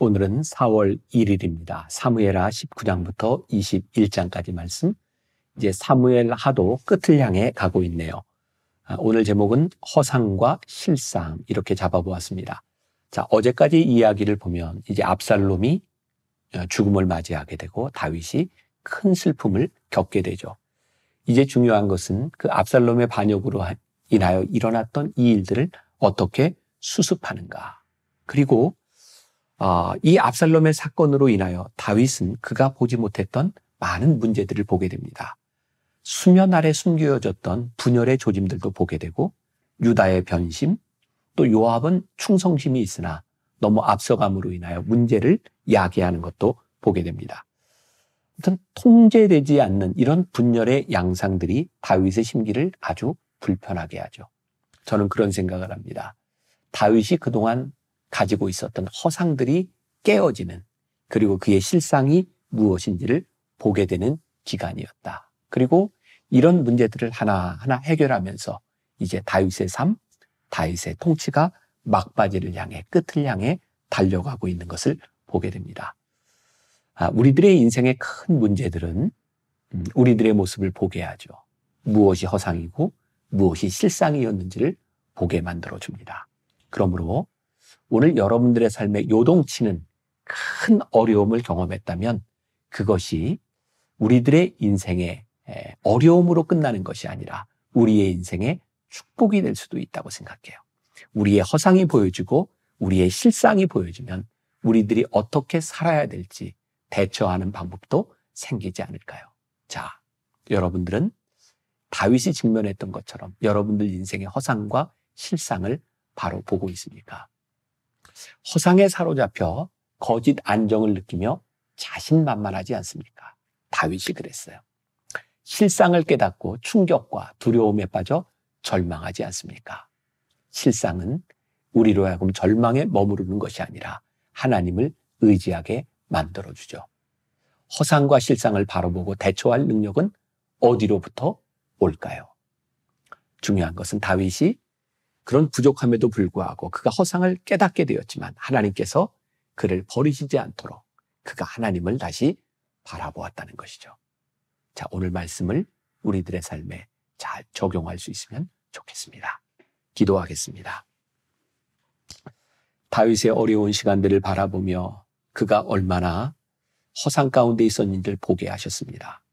오늘은 4월 1일입니다. 사무엘하 19장부터 21장까지 말씀, 이제 사무엘 하도 끝을 향해 가고 있네요. 오늘 제목은 허상과 실상, 이렇게 잡아보았습니다. 자, 어제까지 이야기를 보면 이제 압살롬이 죽음을 맞이하게 되고 다윗이 큰 슬픔을 겪게 되죠. 이제 중요한 것은 그 압살롬의 반역으로 인하여 일어났던 이 일들을 어떻게 수습하는가. 그리고 이 압살롬의 사건으로 인하여 다윗은 그가 보지 못했던 많은 문제들을 보게 됩니다. 수면 아래 숨겨졌던 분열의 조짐들도 보게 되고, 유다의 변심, 또 요압은 충성심이 있으나 너무 앞서감으로 인하여 문제를 야기하는 것도 보게 됩니다. 아무튼 통제되지 않는 이런 분열의 양상들이 다윗의 심기를 아주 불편하게 하죠. 저는 그런 생각을 합니다. 다윗이 그동안 가지고 있었던 허상들이 깨어지는, 그리고 그의 실상이 무엇인지를 보게 되는 기간이었다. 그리고 이런 문제들을 하나하나 해결하면서 이제 다윗의 삶, 다윗의 통치가 막바지를 향해, 끝을 향해 달려가고 있는 것을 보게 됩니다. 우리들의 인생의 큰 문제들은 우리들의 모습을 보게 하죠. 무엇이 허상이고 무엇이 실상이었는지를 보게 만들어줍니다. 그러므로 오늘 여러분들의 삶에 요동치는 큰 어려움을 경험했다면 그것이 우리들의 인생의 어려움으로 끝나는 것이 아니라 우리의 인생의 축복이 될 수도 있다고 생각해요. 우리의 허상이 보여지고 우리의 실상이 보여지면 우리들이 어떻게 살아야 될지 대처하는 방법도 생기지 않을까요? 자, 여러분들은 다윗이 직면했던 것처럼 여러분들 인생의 허상과 실상을 바로 보고 있습니까? 허상에 사로잡혀 거짓 안정을 느끼며 자신만만하지 않습니까? 다윗이 그랬어요. 실상을 깨닫고 충격과 두려움에 빠져 절망하지 않습니까? 실상은 우리로 하여금 절망에 머무르는 것이 아니라 하나님을 의지하게 만들어주죠. 허상과 실상을 바로 보고 대처할 능력은 어디로부터 올까요? 중요한 것은 다윗이 그런 부족함에도 불구하고 그가 허상을 깨닫게 되었지만 하나님께서 그를 버리시지 않도록 그가 하나님을 다시 바라보았다는 것이죠. 자, 오늘 말씀을 우리들의 삶에 잘 적용할 수 있으면 좋겠습니다. 기도하겠습니다. 다윗의 어려운 시간들을 바라보며 그가 얼마나 허상 가운데 있었는지를 보게 하셨습니다.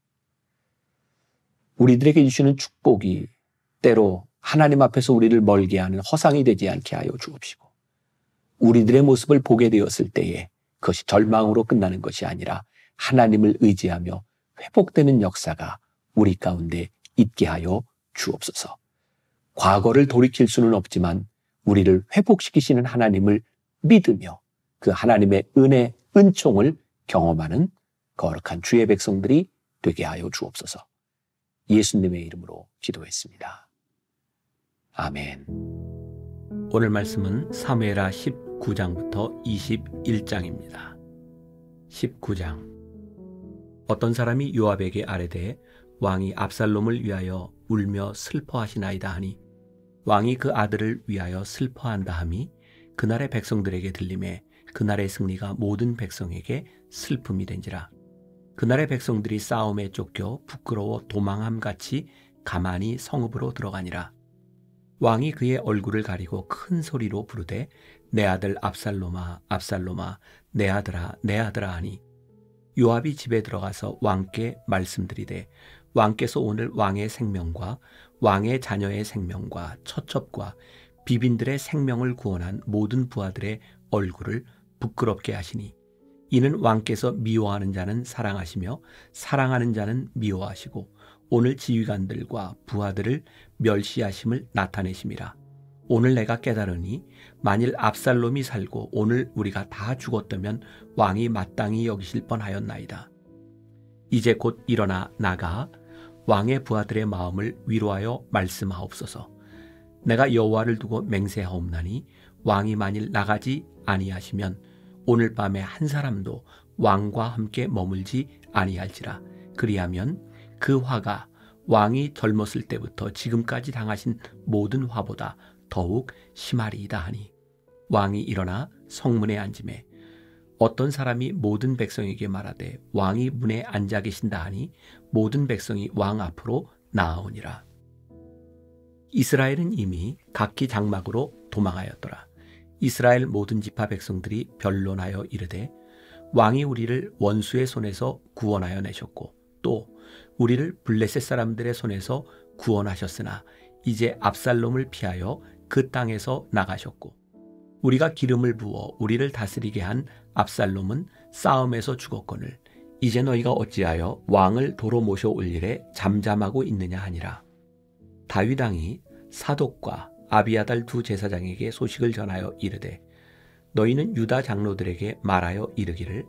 우리들에게 주시는 축복이 때로 하나님 앞에서 우리를 멀게 하는 허상이 되지 않게 하여 주옵시고, 우리들의 모습을 보게 되었을 때에 그것이 절망으로 끝나는 것이 아니라 하나님을 의지하며 회복되는 역사가 우리 가운데 있게 하여 주옵소서. 과거를 돌이킬 수는 없지만 우리를 회복시키시는 하나님을 믿으며 그 하나님의 은혜, 은총을 경험하는 거룩한 주의 백성들이 되게 하여 주옵소서. 예수님의 이름으로 기도했습니다. 아멘. 오늘 말씀은 사무엘하 19장부터 21장입니다. 19장. 어떤 사람이 요압에게 아뢰되 왕이 압살롬을 위하여 울며 슬퍼하시나이다 하니 왕이 그 아들을 위하여 슬퍼한다 함이 그날의 백성들에게 들림에 그날의 승리가 모든 백성에게 슬픔이 된지라. 그날의 백성들이 싸움에 쫓겨 부끄러워 도망함같이 가만히 성읍으로 들어가니라. 왕이 그의 얼굴을 가리고 큰 소리로 부르되 내 아들 압살롬아 압살롬아 내 아들아 내 아들아 하니 요압이 집에 들어가서 왕께 말씀드리되 왕께서 오늘 왕의 생명과 왕의 자녀의 생명과 처첩과 비빈들의 생명을 구원한 모든 부하들의 얼굴을 부끄럽게 하시니 이는 왕께서 미워하는 자는 사랑하시며 사랑하는 자는 미워하시고 오늘 지휘관들과 부하들을 멸시하심을 나타내심이라. 오늘 내가 깨달으니 만일 압살롬이 살고 오늘 우리가 다 죽었다면 왕이 마땅히 여기실 뻔하였나이다. 이제 곧 일어나 나가 왕의 부하들의 마음을 위로하여 말씀하옵소서. 내가 여호와를 두고 맹세하옵나니 왕이 만일 나가지 아니하시면 오늘 밤에 한 사람도 왕과 함께 머물지 아니할지라. 그리하면 그 화가 왕이 젊었을 때부터 지금까지 당하신 모든 화보다 더욱 심하리이다 하니 왕이 일어나 성문에 앉으매 어떤 사람이 모든 백성에게 말하되 왕이 문에 앉아 계신다 하니 모든 백성이 왕 앞으로 나아오니라. 이스라엘은 이미 각기 장막으로 도망하였더라. 이스라엘 모든 지파 백성들이 변론하여 이르되 왕이 우리를 원수의 손에서 구원하여 내셨고 또 우리를 블레셋 사람들의 손에서 구원하셨으나 이제 압살롬을 피하여 그 땅에서 나가셨고 우리가 기름을 부어 우리를 다스리게 한 압살롬은 싸움에서 죽었거늘 이제 너희가 어찌하여 왕을 도로 모셔올 일에 잠잠하고 있느냐 하니라. 다윗 왕이 사독과 아비아달 두 제사장에게 소식을 전하여 이르되 너희는 유다 장로들에게 말하여 이르기를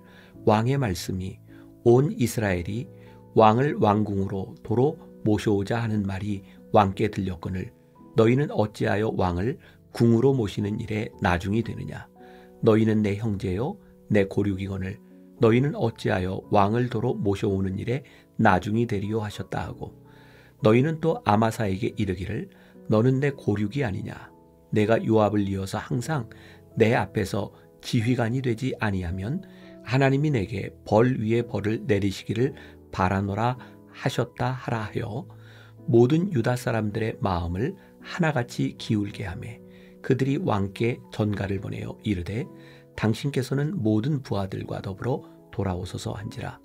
왕의 말씀이 온 이스라엘이 왕을 왕궁으로 도로 모셔오자 하는 말이 왕께 들렸거늘 너희는 어찌하여 왕을 궁으로 모시는 일에 나중이 되느냐. 너희는 내 형제요 내 고륙이거늘 너희는 어찌하여 왕을 도로 모셔오는 일에 나중이 되리요 하셨다 하고 너희는 또 아마사에게 이르기를 너는 내 고륙이 아니냐. 내가 요압을 이어서 항상 내 앞에서 지휘관이 되지 아니하면 하나님이 내게 벌 위에 벌을 내리시기를 바라노라 하셨다 하라 하여 모든 유다 사람들의 마음을 하나같이 기울게 하며 그들이 왕께 전가를 보내어 이르되 당신께서는 모든 부하들과 더불어 돌아오소서 한지라.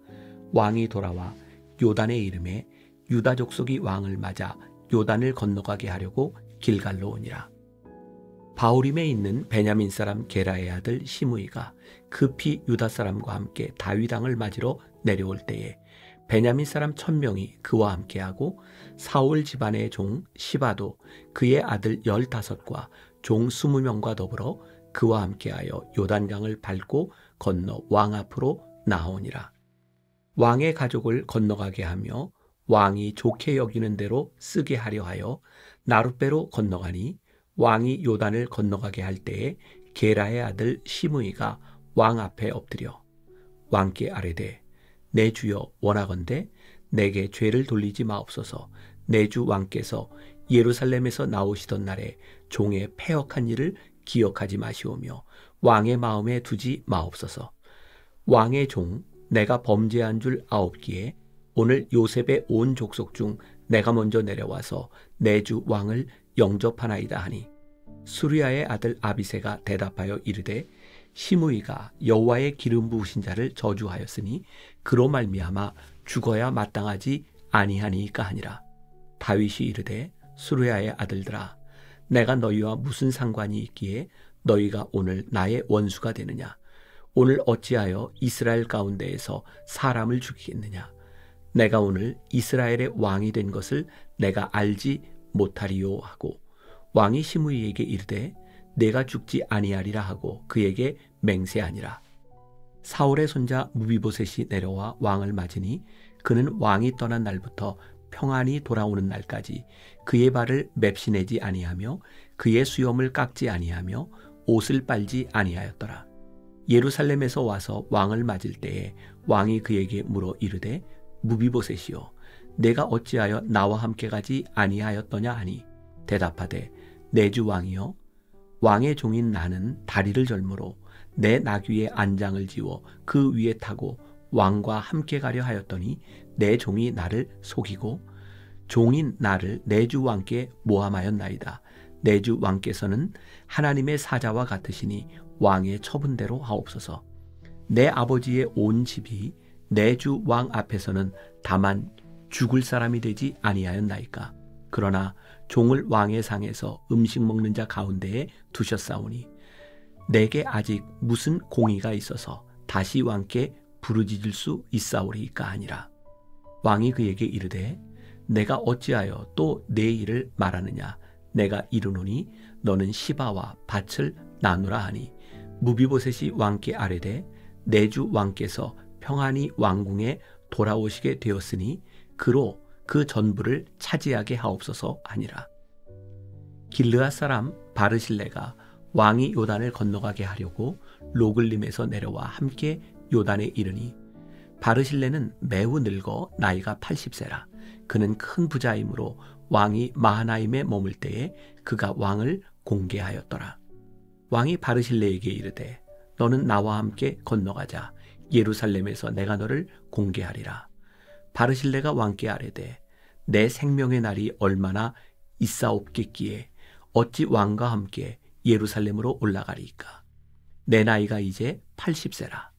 왕이 돌아와 요단에 이름에 유다 족속이 왕을 맞아 요단을 건너가게 하려고 길갈로 오니라. 바후림에 있는 베냐민 사람 게라의 아들 시므이가 급히 유다 사람과 함께 다윗 왕을 맞으러 내려올 때에 베냐민 사람 1000명이 그와 함께하고 사울 집안의 종 시바도 그의 아들 15과 종 20명과 더불어 그와 함께하여 요단강을 밟고 건너 왕 앞으로 나오니라. 왕의 가족을 건너가게 하며 왕이 좋게 여기는 대로 쓰게 하려 하여 나룻배로 건너가니 왕이 요단을 건너가게 할 때에 게라의 아들 시므이가 왕 앞에 엎드려 왕께 아뢰되 내 주여 원하건대 내게 죄를 돌리지 마옵소서. 내 주 왕께서 예루살렘에서 나오시던 날에 종의 패역한 일을 기억하지 마시오며 왕의 마음에 두지 마옵소서. 왕의 종 내가 범죄한 줄 아옵기에 오늘 요셉의 온 족속 중 내가 먼저 내려와서 내 주 왕을 영접하나이다 하니 수리아의 아들 아비새가 대답하여 이르되 시므이가 여호와의 기름 부으신 자를 저주하였으니 그로 말미암아 죽어야 마땅하지 아니하니까 하니라. 다윗이 이르되 수르야의 아들들아 내가 너희와 무슨 상관이 있기에 너희가 오늘 나의 원수가 되느냐. 오늘 어찌하여 이스라엘 가운데에서 사람을 죽이겠느냐. 내가 오늘 이스라엘의 왕이 된 것을 내가 알지 못하리요 하고 왕이 시므이에게 이르되 내가 죽지 아니하리라 하고 그에게 맹세하니라. 사울의 손자 무비보셋이 내려와 왕을 맞으니 그는 왕이 떠난 날부터 평안히 돌아오는 날까지 그의 발을 맵시내지 아니하며 그의 수염을 깎지 아니하며 옷을 빨지 아니하였더라. 예루살렘에서 와서 왕을 맞을 때에 왕이 그에게 물어 이르되 무비보셋이여 내가 어찌하여 나와 함께 가지 아니하였더냐 하니 대답하되 내 주 왕이여 왕의 종인 나는 다리를 절므로 내 나귀의 안장을 지워 그 위에 타고 왕과 함께 가려 하였더니 내 종이 나를 속이고 종인 나를 내 주 왕께 모함하였나이다. 내 주 왕께서는 하나님의 사자와 같으시니 왕의 처분대로 하옵소서. 내 아버지의 온 집이 내 주 왕 앞에서는 다만 죽을 사람이 되지 아니하였나이까. 그러나 종을 왕의 상에서 음식 먹는 자 가운데에 두셨사오니 내게 아직 무슨 공의가 있어서 다시 왕께 부르짖을 수 있사오리이까 하니라. 왕이 그에게 이르되 내가 어찌하여 또 내 일을 말하느냐. 내가 이르노니 너는 시바와 밭을 나누라 하니 무비보셋이 왕께 아뢰되 내 주 왕께서 평안히 왕궁에 돌아오시게 되었으니 그로 그 전부를 차지하게 하옵소서 하니라. 길르앗 사람 바르실레가 왕이 요단을 건너가게 하려고 로글림에서 내려와 함께 요단에 이르니 바르실레는 매우 늙어 나이가 80세라. 그는 큰 부자이므로 왕이 마하나임에 머물 때에 그가 왕을 공개하였더라. 왕이 바르실레에게 이르되 너는 나와 함께 건너가자. 예루살렘에서 내가 너를 공개하리라. 바르실레가 왕께 아뢰되 내 생명의 날이 얼마나 있사옵겠기에 어찌 왕과 함께 예루살렘으로 올라가리이까. 내 나이가 이제 80세라.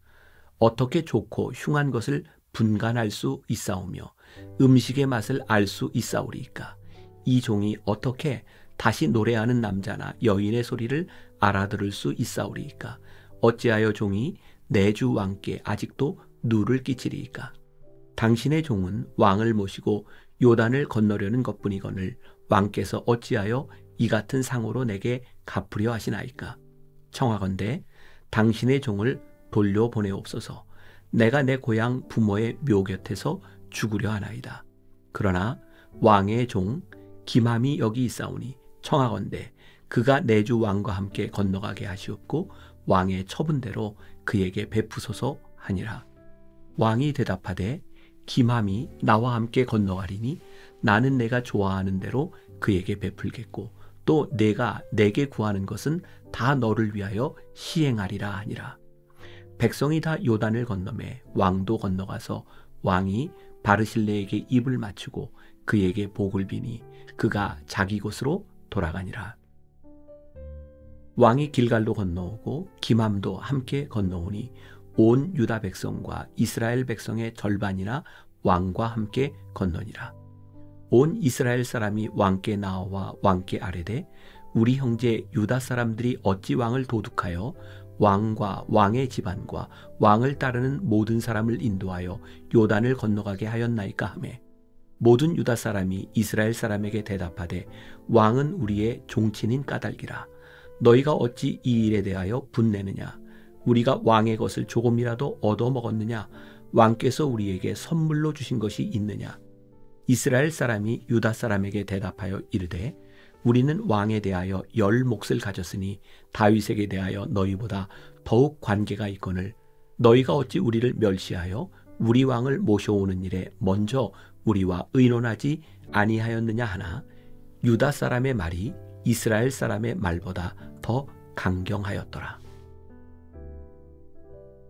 어떻게 좋고 흉한 것을 분간할 수 있사오며 음식의 맛을 알 수 있사오리이까. 이 종이 어떻게 다시 노래하는 남자나 여인의 소리를 알아들을 수 있사오리이까. 어찌하여 종이 내 주 왕께 아직도 누를 끼치리이까. 당신의 종은 왕을 모시고 요단을 건너려는 것뿐이거늘 왕께서 어찌하여 이 같은 상으로 내게 갚으려 하시나이까. 청하건대 당신의 종을 돌려보내옵소서. 내가 내 고향 부모의 묘 곁에서 죽으려 하나이다. 그러나 왕의 종 김함이 여기 있사오니 청하건대 그가 내 주 왕과 함께 건너가게 하시옵고 왕의 처분대로 그에게 베푸소서 하니라. 왕이 대답하되 김함이 나와 함께 건너가리니 나는 내가 좋아하는 대로 그에게 베풀겠고 또 내가 내게 구하는 것은 다 너를 위하여 시행하리라 하니라. 백성이 다 요단을 건너매 왕도 건너가서 왕이 바르실레에게 입을 맞추고 그에게 복을 비니 그가 자기 곳으로 돌아가니라. 왕이 길갈로 건너오고 김함도 함께 건너오니 온 유다 백성과 이스라엘 백성의 절반이나 왕과 함께 건너니라. 온 이스라엘 사람이 왕께 나와 왕께 아뢰되 우리 형제 유다 사람들이 어찌 왕을 도둑하여 왕과 왕의 집안과 왕을 따르는 모든 사람을 인도하여 요단을 건너가게 하였나이까 하매 모든 유다 사람이 이스라엘 사람에게 대답하되 왕은 우리의 종친인 까닭이라. 너희가 어찌 이 일에 대하여 분내느냐. 우리가 왕의 것을 조금이라도 얻어먹었느냐. 왕께서 우리에게 선물로 주신 것이 있느냐. 이스라엘 사람이 유다 사람에게 대답하여 이르되 우리는 왕에 대하여 10 몫을 가졌으니 다윗에게 대하여 너희보다 더욱 관계가 있거늘 너희가 어찌 우리를 멸시하여 우리 왕을 모셔오는 일에 먼저 우리와 의논하지 아니하였느냐 하나 유다 사람의 말이 이스라엘 사람의 말보다 더 강경하였더라.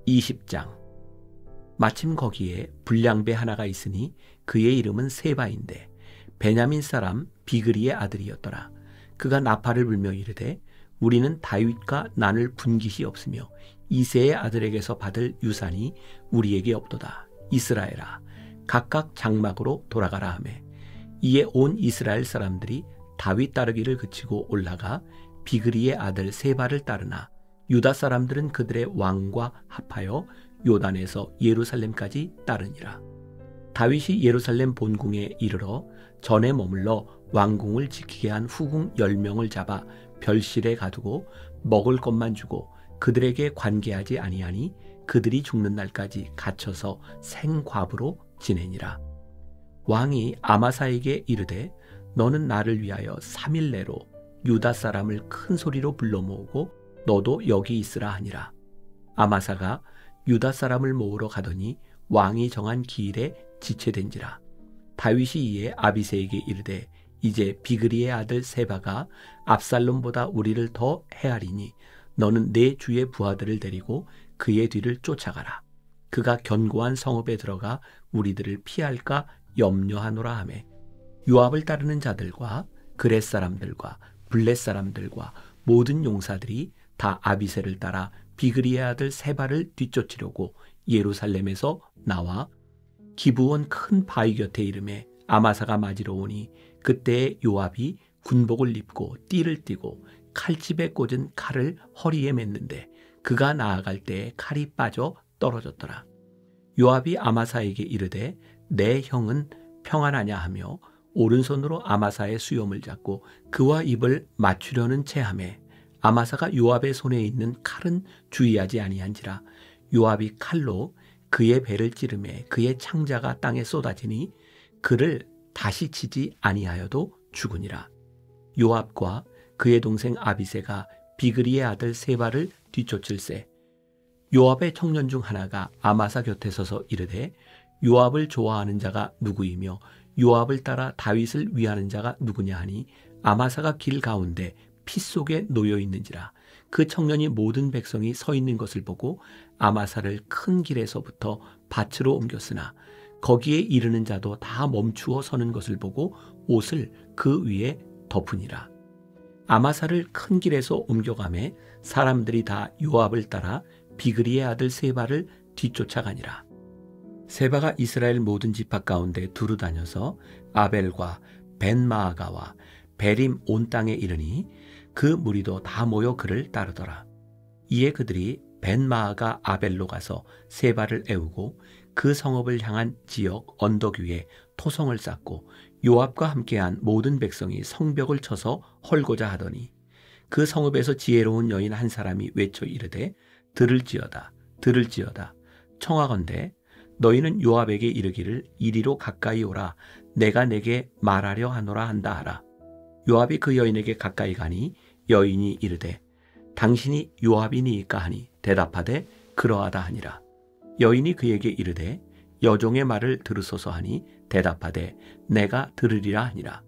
20장. 마침 거기에 불량배 하나가 있으니 그의 이름은 세바인데 베냐민 사람 비그리의 아들이었더라. 그가 나팔을 불며 이르되 우리는 다윗과 나눌 분깃이 없으며 이새의 아들에게서 받을 유산이 우리에게 없도다. 이스라엘아 각각 장막으로 돌아가라 하매 이에 온 이스라엘 사람들이 다윗 따르기를 그치고 올라가 비그리의 아들 세바를 따르나 유다 사람들은 그들의 왕과 합하여 요단에서 예루살렘까지 따르니라. 다윗이 예루살렘 본궁에 이르러 전에 머물러 왕궁을 지키게 한 후궁 10명을 잡아 별실에 가두고 먹을 것만 주고 그들에게 관계하지 아니하니 그들이 죽는 날까지 갇혀서 생과부로 지내니라. 왕이 아마사에게 이르되 너는 나를 위하여 3일 내로 유다 사람을 큰 소리로 불러 모으고 너도 여기 있으라 하니라. 아마사가 유다 사람을 모으러 가더니 왕이 정한 기일에 지체된지라. 다윗이 이에 아비새에게 이르되 이제 비그리의 아들 세바가 압살롬보다 우리를 더 해하리니 너는 내 주의 부하들을 데리고 그의 뒤를 쫓아가라. 그가 견고한 성읍에 들어가 우리들을 피할까 염려하노라 하매 요압을 따르는 자들과 그렛 사람들과 블렛 사람들과 모든 용사들이 다 아비새를 따라 비그리의 아들 세바를 뒤쫓으려고 예루살렘에서 나와 기브온 큰 바위 곁에 이르매 아마사가 맞으러 오니 그때에 요압이 군복을 입고 띠를 띠고 칼집에 꽂은 칼을 허리에 맸는데 그가 나아갈 때에 칼이 빠져 떨어졌더라. 요압이 아마사에게 이르되 내 형은 평안하냐 하며 오른손으로 아마사의 수염을 잡고 그와 입을 맞추려는 체하매 아마사가 요압의 손에 있는 칼은 주의하지 아니한지라. 요압이 칼로 그의 배를 찌르매 그의 창자가 땅에 쏟아지니 그를 다시 치지 아니하여도 죽으니라. 요압과 그의 동생 아비새가 비그리의 아들 세바를 뒤쫓을세 요압의 청년 중 하나가 아마사 곁에 서서 이르되 요압을 좋아하는 자가 누구이며 요압을 따라 다윗을 위하는 자가 누구냐 하니 아마사가 길 가운데 피 속에 놓여 있는지라. 그 청년이 모든 백성이 서 있는 것을 보고 아마사를 큰 길에서부터 밭으로 옮겼으나 거기에 이르는 자도 다 멈추어 서는 것을 보고 옷을 그 위에 덮으니라. 아마사를 큰 길에서 옮겨가매 사람들이 다 요압을 따라 비그리의 아들 세바를 뒤쫓아가니라. 세바가 이스라엘 모든 지파 가운데 두루 다녀서 아벨과 벤마아가와 베림 온 땅에 이르니 그 무리도 다 모여 그를 따르더라. 이에 그들이 벤마아가 아벨로 가서 세바를 애우고 그 성읍을 향한 지역 언덕 위에 토성을 쌓고 요압과 함께한 모든 백성이 성벽을 쳐서 헐고자 하더니 그 성읍에서 지혜로운 여인 한 사람이 외쳐 이르되 들을지어다 들을지어다 청하건대 너희는 요압에게 이르기를 이리로 가까이 오라 내가 내게 말하려 하노라 한다 하라. 요압이 그 여인에게 가까이 가니 여인이 이르되 당신이 요압이니이까 하니 대답하되 그러하다 하니라. 여인이 그에게 이르되 여종의 말을 들으소서 하니 대답하되 내가 들으리라 하니라.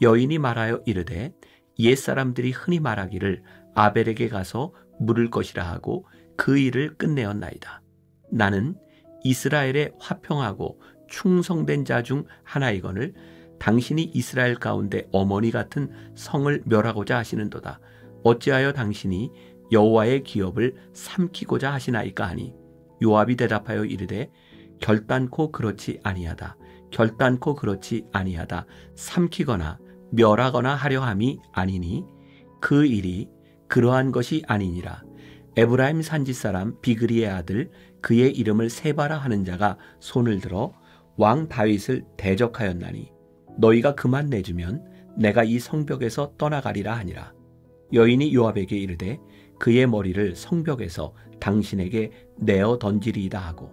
여인이 말하여 이르되 옛사람들이 흔히 말하기를 아벨에게 가서 물을 것이라 하고 그 일을 끝내었나이다. 나는 이스라엘의 화평하고 충성된 자 중 하나이거늘 당신이 이스라엘 가운데 어머니 같은 성을 멸하고자 하시는도다. 어찌하여 당신이 여호와의 기업을 삼키고자 하시나이까 하니 요압이 대답하여 이르되 결단코 그렇지 아니하다. 결단코 그렇지 아니하다. 삼키거나 멸하거나 하려 함이 아니니 그 일이 그러한 것이 아니니라. 에브라임 산지 사람 비그리의 아들 그의 이름을 세바라 하는 자가 손을 들어 왕 다윗을 대적하였나니 너희가 그만 내주면 내가 이 성벽에서 떠나가리라 하니라. 여인이 요압에게 이르되 그의 머리를 성벽에서 당신에게 내어 던지리이다 하고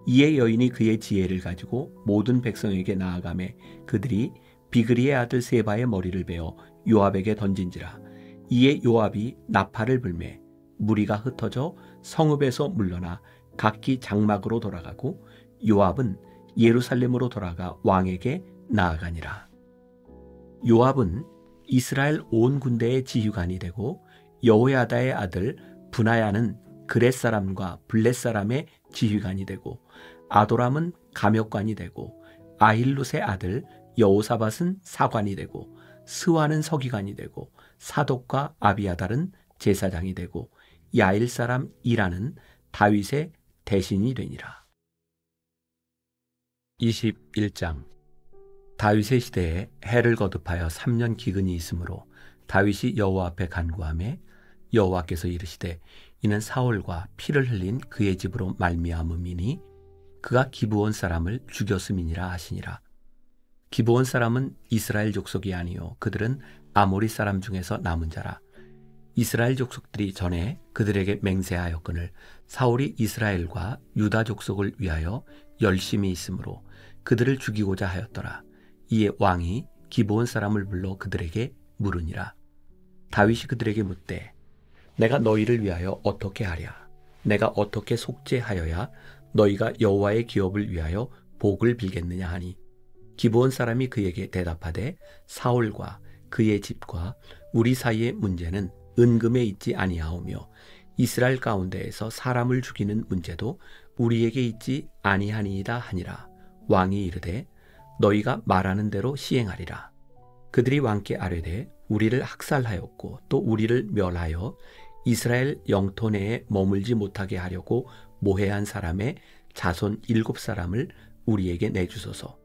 이에 여인이 그의 지혜를 가지고 모든 백성에게 나아가매 그들이 비그리의 아들 세바의 머리를 베어 요압에게 던진지라. 이에 요압이 나팔을 불매 무리가 흩어져 성읍에서 물러나 각기 장막으로 돌아가고 요압은 예루살렘으로 돌아가 왕에게 나아가니라. 요압은 이스라엘 온 군대의 지휘관이 되고 여호야다의 아들 분하야는 그렛 사람과 블렛 사람의 지휘관이 되고 아도람은 감역관이 되고 아힐룻의 아들 여호사밧은 사관이 되고 스와는 서기관이 되고 사독과 아비아달은 제사장이 되고 야일 사람 이라는 다윗의 대신이 되니라. 21장. 다윗의 시대에 해를 거듭하여 3년 기근이 있으므로 다윗이 여호와 앞에 간구하매 여호와께서 이르시되 이는 사울과 피를 흘린 그의 집으로 말미암음이니 그가 기브온 사람을 죽였음이니라 하시니라. 기브온 사람은 이스라엘 족속이 아니요 그들은 아모리 사람 중에서 남은 자라. 이스라엘 족속들이 전에 그들에게 맹세하였거늘 사울이 이스라엘과 유다 족속을 위하여 열심히 있으므로 그들을 죽이고자 하였더라. 이에 왕이 기브온 사람을 불러 그들에게 물으니라. 다윗이 그들에게 묻되 내가 너희를 위하여 어떻게 하랴? 내가 어떻게 속죄하여야 너희가 여호와의 기업을 위하여 복을 빌겠느냐 하니 기브온 사람이 그에게 대답하되 사울과 그의 집과 우리 사이의 문제는 은금에 있지 아니하오며 이스라엘 가운데에서 사람을 죽이는 문제도 우리에게 있지 아니하니이다 하니라. 왕이 이르되 너희가 말하는 대로 시행하리라. 그들이 왕께 아뢰되 우리를 학살하였고 또 우리를 멸하여 이스라엘 영토 내에 머물지 못하게 하려고 모해한 사람의 자손 7사람을 우리에게 내주소서.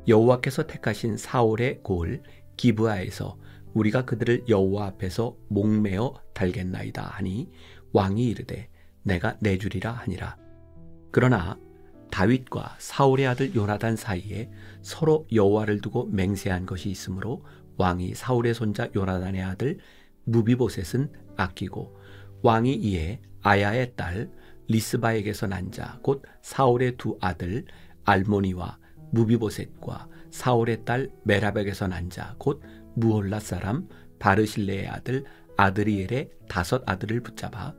여호와께서 택하신 사울의 고을 기브아에서 우리가 그들을 여호와 앞에서 목매어 달겠나이다 하니 왕이 이르되 내가 내주리라 하니라. 그러나 다윗과 사울의 아들 요나단 사이에 서로 여호와를 두고 맹세한 것이 있으므로 왕이 사울의 손자 요나단의 아들 무비보셋은 아끼고 왕이 이에 아야의 딸 리스바에게서 난 자 곧 사울의 두 아들 알모니와 무비보셋과 사울의 딸 메랍에게서 난 자 곧 무홀라 사람 바르실레의 아들 아드리엘의 5 아들을 붙잡아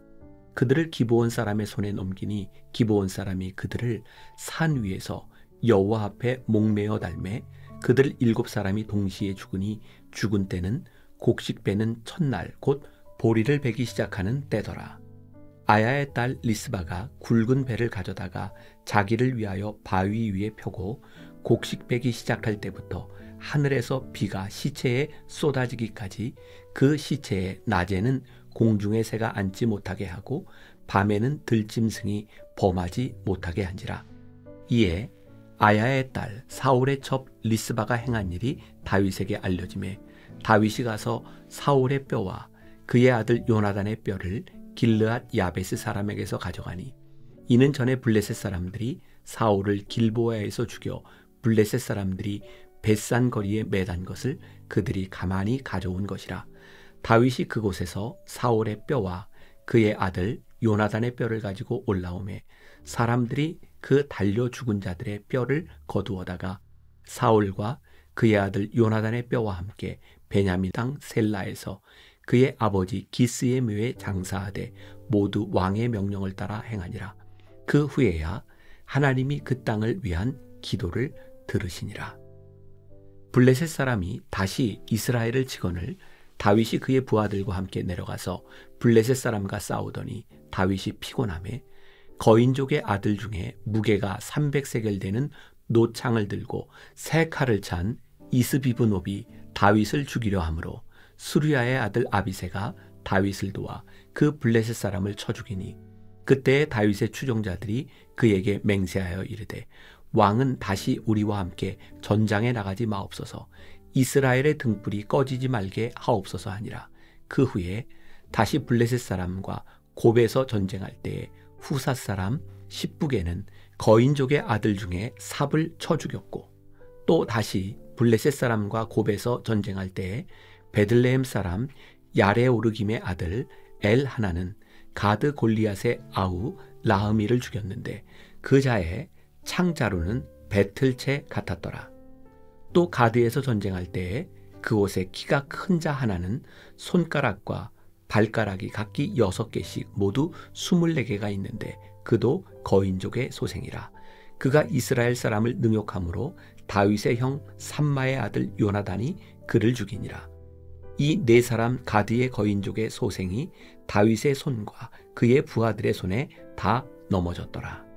그들을 기브온 사람의 손에 넘기니 기브온 사람이 그들을 산 위에서 여호와 앞에 목매어 달매 그들 7사람이 동시에 죽으니 죽은 때는 곡식 베는 첫날 곧 보리를 베기 시작하는 때더라. 아야의 딸 리스바가 굵은 배를 가져다가 자기를 위하여 바위 위에 펴고 곡식 베기 시작할 때부터 하늘에서 비가 시체에 쏟아지기까지 그 시체에 낮에는 공중의 새가 앉지 못하게 하고 밤에는 들짐승이 범하지 못하게 한지라. 이에 아야의 딸 사울의 첩 리스바가 행한 일이 다윗에게 알려지매 다윗이 가서 사울의 뼈와 그의 아들 요나단의 뼈를 길르앗 야베스 사람에게서 가져가니 이는 전에 블레셋 사람들이 사울을 길보아에서 죽여 블레셋 사람들이 벳산 거리에 매단 것을 그들이 가만히 가져온 것이라. 다윗이 그곳에서 사울의 뼈와 그의 아들 요나단의 뼈를 가지고 올라오매 사람들이 그 달려 죽은 자들의 뼈를 거두어다가 사울과 그의 아들 요나단의 뼈와 함께 베냐민 땅 셀라에서 그의 아버지 기스의 묘에 장사하되 모두 왕의 명령을 따라 행하니라. 그 후에야 하나님이 그 땅을 위한 기도를 들으시니라. 블레셋 사람이 다시 이스라엘을 치거늘 다윗이 그의 부하들과 함께 내려가서 블레셋 사람과 싸우더니 다윗이 피곤하매 거인족의 아들 중에 무게가 300세겔 되는 노창을 들고 세 칼을 찬 이스비브노비 다윗을 죽이려 하므로 수리아의 아들 아비새가 다윗을 도와 그 블레셋 사람을 쳐 죽이니 그때 다윗의 추종자들이 그에게 맹세하여 이르되 왕은 다시 우리와 함께 전장에 나가지 마옵소서 이스라엘의 등불이 꺼지지 말게 하옵소서 하니라. 그 후에 다시 블레셋 사람과 곱에서 전쟁할 때에 후사 사람 십북에는 거인족의 아들 중에 삽을 쳐 죽였고 또 다시 블레셋 사람과 곱에서 전쟁할 때에 베들레헴 사람 야레오르김의 아들 엘 하나는 가드 골리앗의 아우 라흐미를 죽였는데 그 자의 창자루는 배틀채 같았더라. 또 가드에서 전쟁할 때에 그곳에 키가 큰 자 하나는 손가락과 발가락이 각기 6개씩 모두 24개가 있는데 그도 거인족의 소생이라. 그가 이스라엘 사람을 능욕함으로 다윗의 형 삼마의 아들 요나단이 그를 죽이니라. 이 네 사람 가드의 거인족의 소생이 다윗의 손과 그의 부하들의 손에 다 넘어졌더라.